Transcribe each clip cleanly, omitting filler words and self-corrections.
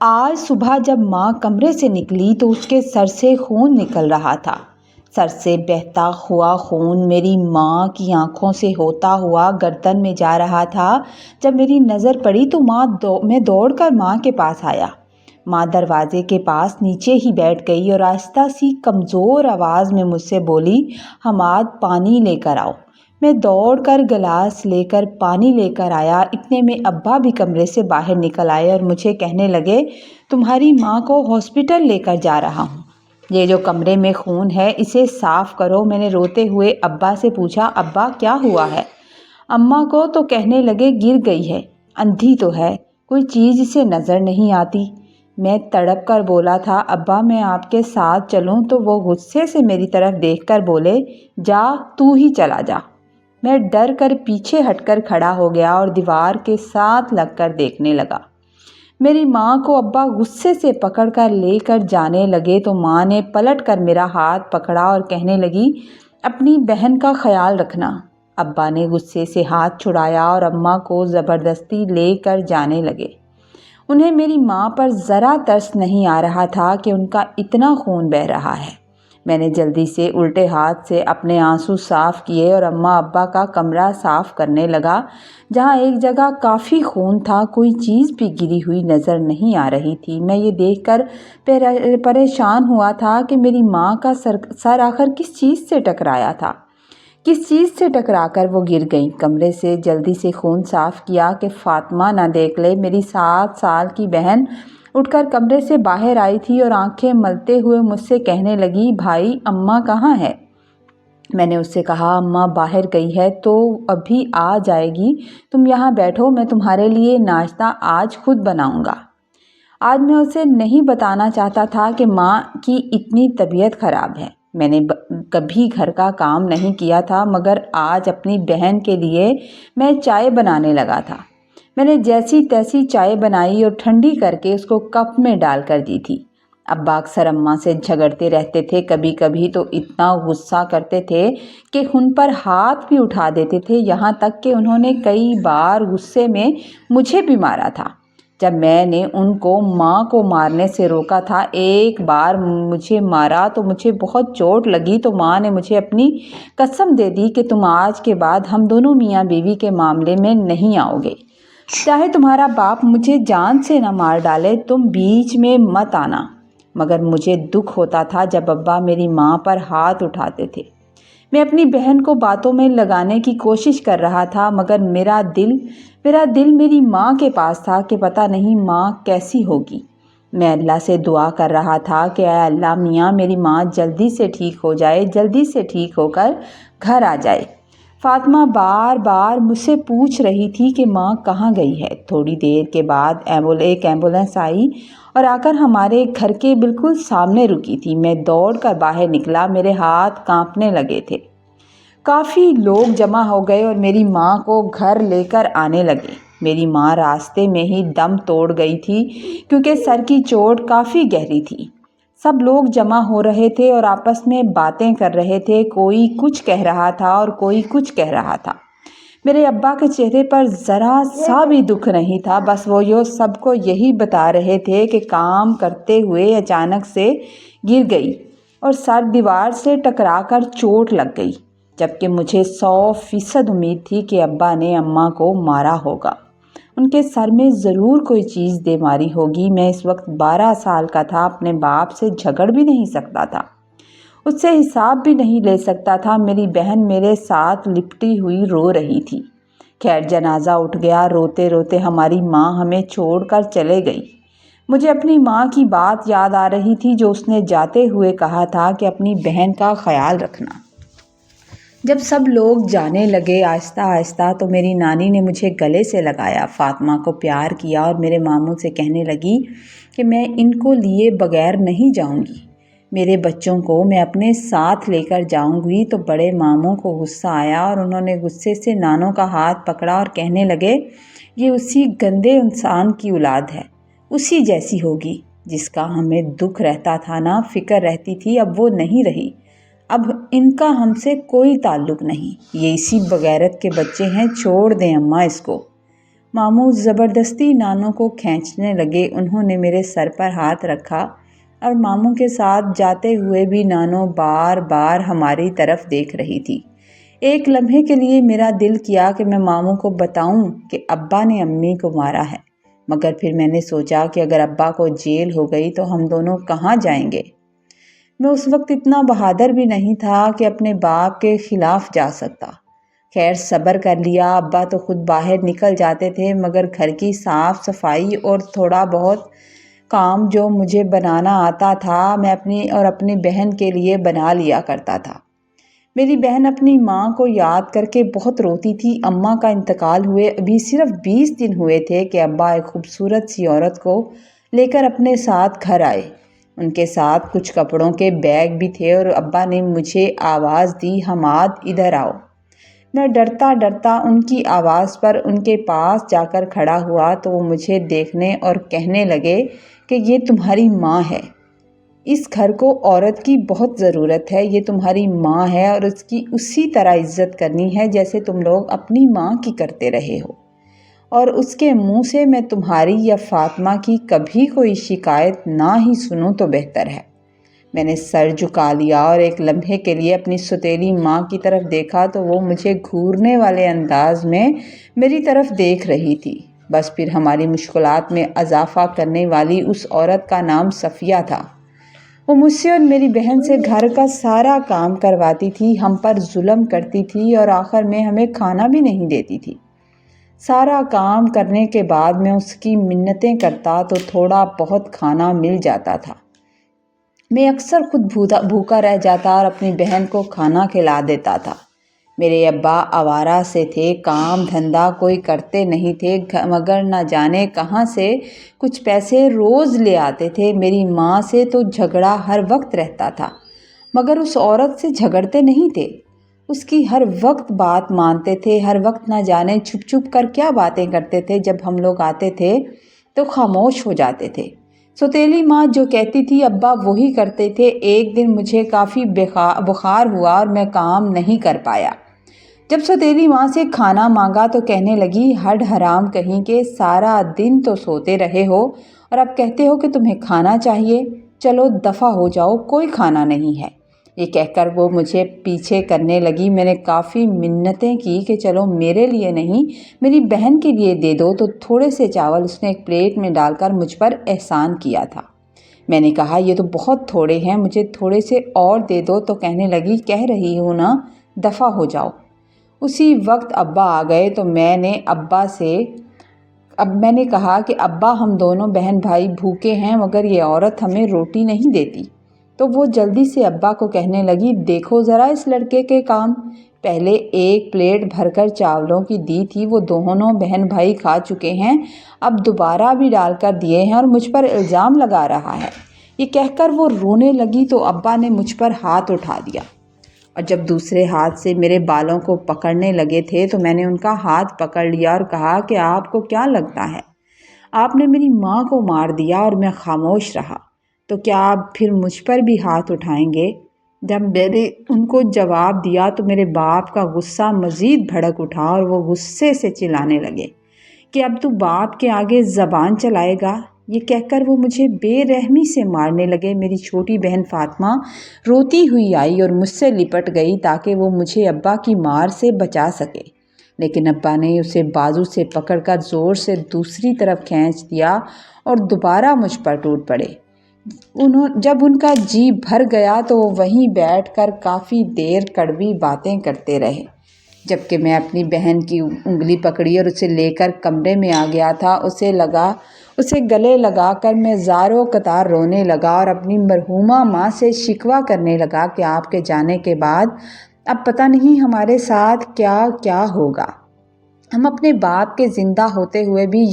آج صبح جب ماں کمرے سے نکلی تو اس کے سر سے خون نکل رہا تھا۔ سر سے بہتا ہوا خون میری ماں کی آنکھوں سے ہوتا ہوا گردن میں جا رہا تھا۔ جب میری نظر پڑی تو میں دوڑ کر ماں کے پاس آیا۔ ماں دروازے کے پاس نیچے ہی بیٹھ گئی اور آہستہ سی کمزور آواز میں مجھ سے بولی، حماد پانی لے کر آؤ۔ میں دوڑ کر گلاس لے کر پانی لے کر آیا۔ اتنے میں ابا بھی کمرے سے باہر نکل آئے اور مجھے کہنے لگے، تمہاری ماں کو ہاسپٹل لے کر جا رہا ہوں۔ یہ جو کمرے میں خون ہے اسے صاف کرو۔ میں نے روتے ہوئے ابا سے پوچھا، ابا کیا ہوا ہے؟ اماں کو تو کہنے لگے گر گئی ہے، اندھی تو ہے، کوئی چیز اسے نظر نہیں آتی۔ میں تڑپ کر بولا تھا، ابا میں آپ کے ساتھ چلوں؟ تو وہ غصے سے میری طرف دیکھ کر بولے، جا تو ہی چلا جا۔ میں ڈر کر پیچھے ہٹ کر کھڑا ہو گیا اور دیوار کے ساتھ لگ کر دیکھنے لگا۔ میری ماں کو ابا غصے سے پکڑ کر لے کر جانے لگے تو ماں نے پلٹ کر میرا ہاتھ پکڑا اور کہنے لگی، اپنی بہن کا خیال رکھنا۔ ابا نے غصے سے ہاتھ چھڑایا اور اماں کو زبردستی لے کر جانے لگے۔ انہیں میری ماں پر ذرا ترس نہیں آ رہا تھا کہ ان کا اتنا خون بہہ رہا ہے۔ میں نے جلدی سے الٹے ہاتھ سے اپنے آنسو صاف کیے اور اماں ابا کا کمرہ صاف کرنے لگا۔ جہاں ایک جگہ کافی خون تھا کوئی چیز بھی گری ہوئی نظر نہیں آ رہی تھی۔ میں یہ دیکھ کر پریشان ہوا تھا کہ میری ماں کا سر آخر کس چیز سے ٹکرایا تھا، کس چیز سے ٹکرا کر وہ گر گئیں۔ کمرے سے جلدی سے خون صاف کیا کہ فاطمہ نہ دیکھ لے۔ میری 7 سال کی بہن اٹھ کر کمرے سے باہر آئی تھی اور آنکھیں ملتے ہوئے مجھ سے کہنے لگی، بھائی اماں کہاں ہے؟ میں نے اس سے کہا، اماں باہر گئی ہے تو ابھی آ جائے گی، تم یہاں بیٹھو، میں تمہارے لیے ناشتہ آج خود بناؤں گا۔ آج میں اسے نہیں بتانا چاہتا تھا کہ ماں کی اتنی طبیعت خراب ہے۔ میں نے کبھی گھر کا کام نہیں کیا تھا مگر آج اپنی بہن کے لیے میں چائے بنانے لگا تھا۔ میں نے جیسی تیسی چائے بنائی اور ٹھنڈی کر کے اس کو کپ میں ڈال کر دی تھی۔ ابا اکثر اماں سے جھگڑتے رہتے تھے، کبھی کبھی تو اتنا غصہ کرتے تھے کہ ان پر ہاتھ بھی اٹھا دیتے تھے، یہاں تک کہ انہوں نے کئی بار غصے میں مجھے بھی مارا تھا۔ جب میں نے ان کو ماں کو مارنے سے روکا تھا، ایک بار مجھے مارا تو مجھے بہت چوٹ لگی تو ماں نے مجھے اپنی قسم دے دی کہ تم آج کے بعد ہم دونوں میاں بیوی کے معاملے میں نہیں آؤ گے، چاہے تمہارا باپ مجھے جان سے نہ مار ڈالے، تم بیچ میں مت آنا۔ مگر مجھے دکھ ہوتا تھا جب ابا میری ماں پر ہاتھ اٹھاتے تھے۔ میں اپنی بہن کو باتوں میں لگانے کی کوشش کر رہا تھا مگر میرا دل میری ماں کے پاس تھا کہ پتہ نہیں ماں کیسی ہوگی۔ میں اللہ سے دعا کر رہا تھا کہ اے اللہ میاں میری ماں جلدی سے ٹھیک ہو جائے، جلدی سے ٹھیک ہو کر گھر آ جائے۔ فاطمہ بار بار مجھ سے پوچھ رہی تھی کہ ماں کہاں گئی ہے۔ تھوڑی دیر کے بعد ایک ایمبولینس آئی اور آ کر ہمارے گھر کے بالکل سامنے رکی تھی۔ میں دوڑ کر باہر نکلا، میرے ہاتھ کانپنے لگے تھے۔ کافی لوگ جمع ہو گئے اور میری ماں کو گھر لے کر آنے لگے۔ میری ماں راستے میں ہی دم توڑ گئی تھی کیونکہ سر کی چوٹ کافی گہری تھی۔ سب لوگ جمع ہو رہے تھے اور آپس میں باتیں کر رہے تھے، کوئی کچھ کہہ رہا تھا اور کوئی کچھ کہہ رہا تھا۔ میرے ابا کے چہرے پر ذرا سا بھی دکھ نہیں تھا، بس وہ سب کو یہی بتا رہے تھے کہ کام کرتے ہوئے اچانک سے گر گئی اور سر دیوار سے ٹکرا کر چوٹ لگ گئی، جبکہ مجھے 100% امید تھی کہ ابا نے اماں کو مارا ہوگا، ان کے سر میں ضرور کوئی چیز دے ماری ہوگی۔ میں اس وقت 12 سال کا تھا، اپنے باپ سے جھگڑ بھی نہیں سکتا تھا، اس سے حساب بھی نہیں لے سکتا تھا۔ میری بہن میرے ساتھ لپٹی ہوئی رو رہی تھی۔ خیر جنازہ اٹھ گیا، روتے روتے ہماری ماں ہمیں چھوڑ کر چلے گئی۔ مجھے اپنی ماں کی بات یاد آ رہی تھی جو اس نے جاتے ہوئے کہا تھا کہ اپنی بہن کا خیال رکھنا۔ جب سب لوگ جانے لگے آہستہ آہستہ تو میری نانی نے مجھے گلے سے لگایا، فاطمہ کو پیار کیا اور میرے ماموں سے کہنے لگی کہ میں ان کو لیے بغیر نہیں جاؤں گی، میرے بچوں کو میں اپنے ساتھ لے کر جاؤں گی۔ تو بڑے ماموں کو غصہ آیا اور انہوں نے غصے سے نانوں کا ہاتھ پکڑا اور کہنے لگے، یہ اسی گندے انسان کی اولاد ہے، اسی جیسی ہوگی، جس کا ہمیں دکھ رہتا تھا نا، فکر رہتی تھی، اب وہ نہیں رہی، اب ان کا ہم سے کوئی تعلق نہیں، یہ اسی بغیرت کے بچے ہیں، چھوڑ دیں اماں اس کو۔ ماموں زبردستی نانو کو کھینچنے لگے۔ انہوں نے میرے سر پر ہاتھ رکھا اور ماموں کے ساتھ جاتے ہوئے بھی نانو بار بار ہماری طرف دیکھ رہی تھی۔ ایک لمحے کے لیے میرا دل کیا کہ میں ماموں کو بتاؤں کہ ابا نے امی کو مارا ہے، مگر پھر میں نے سوچا کہ اگر ابا کو جیل ہو گئی تو ہم دونوں کہاں جائیں گے۔ میں اس وقت اتنا بہادر بھی نہیں تھا کہ اپنے باپ کے خلاف جا سکتا۔ خیر صبر کر لیا۔ ابا تو خود باہر نکل جاتے تھے، مگر گھر کی صاف صفائی اور تھوڑا بہت کام جو مجھے بنانا آتا تھا میں اپنی اور اپنی بہن کے لیے بنا لیا کرتا تھا۔ میری بہن اپنی ماں کو یاد کر کے بہت روتی تھی۔ اماں کا انتقال ہوئے ابھی صرف 20 دن ہوئے تھے کہ ابا ایک خوبصورت سی عورت کو لے کر اپنے ساتھ گھر آئے۔ ان کے ساتھ کچھ کپڑوں کے بیگ بھی تھے اور ابا نے مجھے آواز دی، حماد ادھر آؤ۔ میں ڈرتا ڈرتا ان کی آواز پر ان کے پاس جا کر کھڑا ہوا تو وہ مجھے دیکھنے اور کہنے لگے کہ یہ تمہاری ماں ہے۔ اس گھر کو عورت کی بہت ضرورت ہے، یہ تمہاری ماں ہے اور اس کی اسی طرح عزت کرنی ہے جیسے تم لوگ اپنی ماں کی کرتے رہے ہو، اور اس کے منہ سے میں تمہاری یا فاطمہ کی کبھی کوئی شکایت نہ ہی سنوں تو بہتر ہے۔ میں نے سر جھکا لیا اور ایک لمحے کے لیے اپنی سوتیلی ماں کی طرف دیکھا تو وہ مجھے گھورنے والے انداز میں میری طرف دیکھ رہی تھی۔ بس پھر ہماری مشکلات میں اضافہ کرنے والی اس عورت کا نام صفیہ تھا۔ وہ مجھ سے اور میری بہن سے گھر کا سارا کام کرواتی تھی، ہم پر ظلم کرتی تھی اور آخر میں ہمیں کھانا بھی نہیں دیتی تھی۔ سارا کام کرنے کے بعد میں اس کی منتیں کرتا تو تھوڑا بہت کھانا مل جاتا تھا۔ میں اکثر خود بھوکا رہ جاتا اور اپنی بہن کو کھانا کھلا دیتا تھا۔ میرے ابا آوارہ سے تھے، کام دھندا کوئی کرتے نہیں تھے، مگر نہ جانے کہاں سے کچھ پیسے روز لے آتے تھے۔ میری ماں سے تو جھگڑا ہر وقت رہتا تھا، مگر اس عورت سے جھگڑتے نہیں تھے۔ اس کی ہر وقت بات مانتے تھے، ہر وقت نہ جانے چھپ چھپ کر کیا باتیں کرتے تھے۔ جب ہم لوگ آتے تھے تو خاموش ہو جاتے تھے۔ سوتیلی ماں جو کہتی تھی ابا وہی کرتے تھے۔ ایک دن مجھے کافی بخار ہوا اور میں کام نہیں کر پایا۔ جب سوتیلی ماں سے کھانا مانگا تو کہنے لگی، ہڈ حرام کہیں کہ سارا دن تو سوتے رہے ہو اور اب کہتے ہو کہ تمہیں کھانا چاہیے، چلو دفع ہو جاؤ، کوئی کھانا نہیں ہے۔ یہ کہہ کر وہ مجھے پیچھے کرنے لگی۔ میں نے کافی منتیں کی کہ چلو میرے لیے نہیں میری بہن کے لیے دے دو، تو تھوڑے سے چاول اس نے ایک پلیٹ میں ڈال کر مجھ پر احسان کیا تھا۔ میں نے کہا یہ تو بہت تھوڑے ہیں، مجھے تھوڑے سے اور دے دو، تو کہنے لگی کہہ رہی ہوں نا دفع ہو جاؤ۔ اسی وقت ابا آ گئے تو میں نے کہا کہ ابا ہم دونوں بہن بھائی بھوکے ہیں مگر یہ عورت ہمیں روٹی نہیں دیتی۔ تو وہ جلدی سے ابا کو کہنے لگی، دیکھو ذرا اس لڑکے کے کام، پہلے ایک پلیٹ بھر کر چاولوں کی دی تھی، وہ دونوں بہن بھائی کھا چکے ہیں، اب دوبارہ بھی ڈال کر دیے ہیں اور مجھ پر الزام لگا رہا ہے۔ یہ کہہ کر وہ رونے لگی تو ابا نے مجھ پر ہاتھ اٹھا دیا اور جب دوسرے ہاتھ سے میرے بالوں کو پکڑنے لگے تھے تو میں نے ان کا ہاتھ پکڑ لیا اور کہا کہ آپ کو کیا لگتا ہے، آپ نے میری ماں کو مار دیا اور میں خاموش رہا، تو کیا آپ پھر مجھ پر بھی ہاتھ اٹھائیں گے؟ جب میں نے ان کو جواب دیا تو میرے باپ کا غصہ مزید بھڑک اٹھا اور وہ غصے سے چلانے لگے کہ اب تو باپ کے آگے زبان چلائے گا۔ یہ کہہ کر وہ مجھے بے رحمی سے مارنے لگے۔ میری چھوٹی بہن فاطمہ روتی ہوئی آئی اور مجھ سے لپٹ گئی تاکہ وہ مجھے ابا کی مار سے بچا سکے، لیکن ابا نے اسے بازو سے پکڑ کر زور سے دوسری طرف کھینچ دیا اور دوبارہ مجھ پر ٹوٹ پڑے۔ جب ان کا جی بھر گیا تو وہ وہیں بیٹھ کر کافی دیر کڑوی باتیں کرتے رہے، جبکہ میں اپنی بہن کی انگلی پکڑی اور اسے لے کر کمرے میں آ گیا تھا۔ اسے گلے لگا کر میں زاروں قطار رونے لگا اور اپنی مرحومہ ماں سے شکوہ کرنے لگا کہ آپ کے جانے کے بعد اب پتہ نہیں ہمارے ساتھ کیا کیا ہوگا۔ ہم اپنے باپ کے زندہ ہوتے ہوئے بھی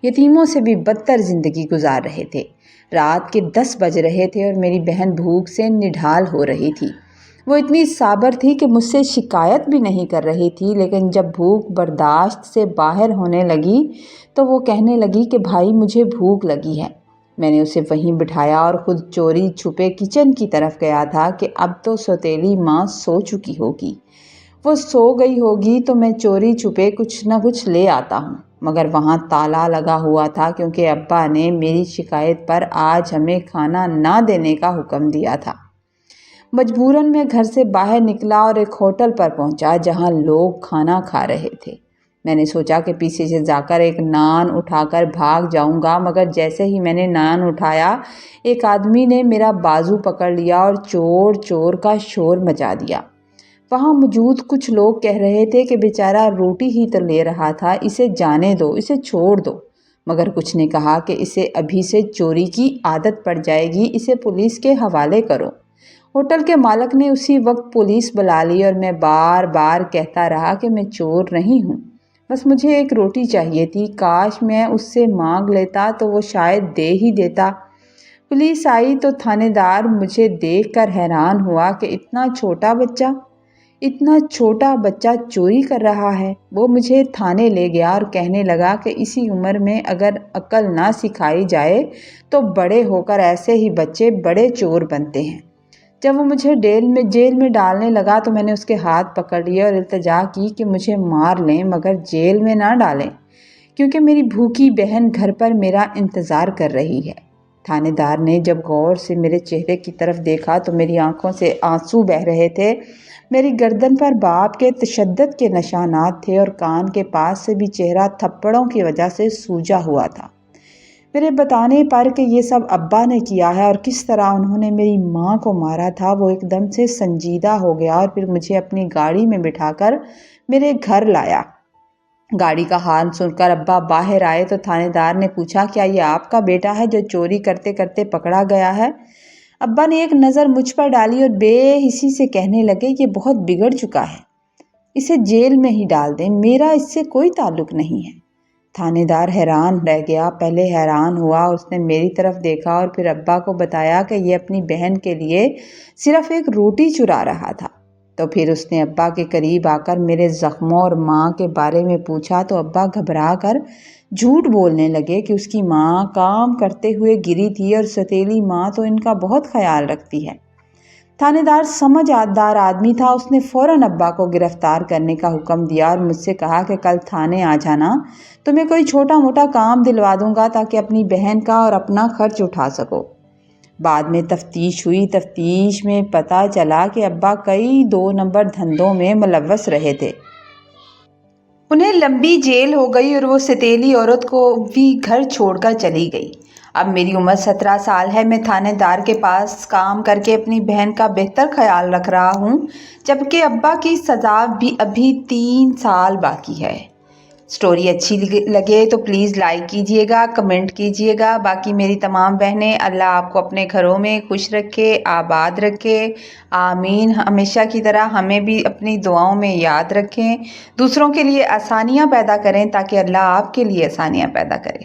یتیموں سے بھی بدتر زندگی گزار رہے تھے۔ رات کے 10 بج رہے تھے اور میری بہن بھوک سے نڈھال ہو رہی تھی۔ وہ اتنی صابر تھی کہ مجھ سے شکایت بھی نہیں کر رہی تھی، لیکن جب بھوک برداشت سے باہر ہونے لگی تو وہ کہنے لگی کہ بھائی مجھے بھوک لگی ہے۔ میں نے اسے وہیں بٹھایا اور خود چوری چھپے کچن کی طرف گیا تھا کہ اب تو سوتیلی ماں سو چکی ہوگی۔ وہ سو گئی ہوگی تو میں چوری چھپے کچھ نہ کچھ لے آتا ہوں، مگر وہاں تالا لگا ہوا تھا کیونکہ ابا نے میری شکایت پر آج ہمیں کھانا نہ دینے کا حکم دیا تھا۔ مجبوراً میں گھر سے باہر نکلا اور ایک ہوٹل پر پہنچا جہاں لوگ کھانا کھا رہے تھے۔ میں نے سوچا کہ پیچھے سے جا کر ایک نان اٹھا کر بھاگ جاؤں گا، مگر جیسے ہی میں نے نان اٹھایا ایک آدمی نے میرا بازو پکڑ لیا اور چور چور کا شور مچا دیا۔ وہاں موجود کچھ لوگ کہہ رہے تھے کہ بیچارہ روٹی ہی تو لے رہا تھا، اسے جانے دو، اسے چھوڑ دو، مگر کچھ نے کہا کہ اسے ابھی سے چوری کی عادت پڑ جائے گی، اسے پولیس کے حوالے کرو۔ ہوٹل کے مالک نے اسی وقت پولیس بلا لی اور میں بار بار کہتا رہا کہ میں چور نہیں ہوں، بس مجھے ایک روٹی چاہیے تھی، کاش میں اس سے مانگ لیتا تو وہ شاید دے ہی دیتا۔ پولیس آئی تو تھانے دار مجھے دیکھ کر حیران ہوا کہ اتنا چھوٹا بچہ چوری کر رہا ہے۔ وہ مجھے تھانے لے گیا اور کہنے لگا کہ اسی عمر میں اگر عقل نہ سکھائی جائے تو بڑے ہو کر ایسے ہی بچے بڑے چور بنتے ہیں۔ جب وہ مجھے جیل میں ڈالنے لگا تو میں نے اس کے ہاتھ پکڑ لیے اور التجا کی کہ مجھے مار لیں مگر جیل میں نہ ڈالیں، کیونکہ میری بھوکی بہن گھر پر میرا انتظار کر رہی ہے۔ تھانے دار نے جب غور سے میرے چہرے کی طرف دیکھا تو میری آنکھوں سے آنسو بہہ رہے تھے۔ میری گردن پر باپ کے تشدد کے نشانات تھے اور کان کے پاس سے بھی چہرہ تھپڑوں کی وجہ سے سوجا ہوا تھا۔ میرے بتانے پر کہ یہ سب ابا نے کیا ہے اور کس طرح انہوں نے میری ماں کو مارا تھا، وہ ایک دم سے سنجیدہ ہو گیا اور پھر مجھے اپنی گاڑی میں بٹھا کر میرے گھر لایا۔ گاڑی کا ہارن سن کر ابا باہر آئے تو تھانے دار نے پوچھا، کیا یہ آپ کا بیٹا ہے جو چوری کرتے کرتے پکڑا گیا ہے؟ ابا نے ایک نظر مجھ پر ڈالی اور بے حسی سے کہنے لگے، یہ بہت بگڑ چکا ہے، اسے جیل میں ہی ڈال دیں، میرا اس سے کوئی تعلق نہیں ہے۔ تھانے دار حیران رہ گیا، پہلے حیران ہوا، اس نے میری طرف دیکھا اور پھر ابا کو بتایا کہ یہ اپنی بہن کے لیے صرف ایک روٹی چرا رہا تھا۔ تو پھر اس نے ابا کے قریب آ کر میرے زخموں اور ماں کے بارے میں پوچھا تو ابا گھبرا کر جھوٹ بولنے لگے کہ اس کی ماں کام کرتے ہوئے گری تھی اور ستیلی ماں تو ان کا بہت خیال رکھتی ہے۔ تھانے دار سمجھدار آدمی تھا، اس نے فوراً ابا کو گرفتار کرنے کا حکم دیا اور مجھ سے کہا کہ کل تھانے آ جانا، تو میں کوئی چھوٹا موٹا کام دلوا دوں گا تاکہ اپنی بہن کا اور اپنا خرچ اٹھا سکو۔ بعد میں تفتیش ہوئی، تفتیش میں پتہ چلا کہ ابا کئی 2 نمبر دھندوں میں ملوث رہے تھے۔ انہیں لمبی جیل ہو گئی اور وہ ستیلی عورت کو بھی گھر چھوڑ کر چلی گئی۔ اب میری عمر 17 سال ہے، میں تھانے دار کے پاس کام کر کے اپنی بہن کا بہتر خیال رکھ رہا ہوں، جبکہ ابا کی سزا بھی ابھی 3 سال باقی ہے۔ سٹوری اچھی لگے تو پلیز لائک کیجئے گا، کمنٹ کیجئے گا۔ باقی میری تمام بہنیں، اللہ آپ کو اپنے گھروں میں خوش رکھے، آباد رکھے، آمین۔ ہمیشہ کی طرح ہمیں بھی اپنی دعاؤں میں یاد رکھیں، دوسروں کے لیے آسانیاں پیدا کریں تاکہ اللہ آپ کے لیے آسانیاں پیدا کرے۔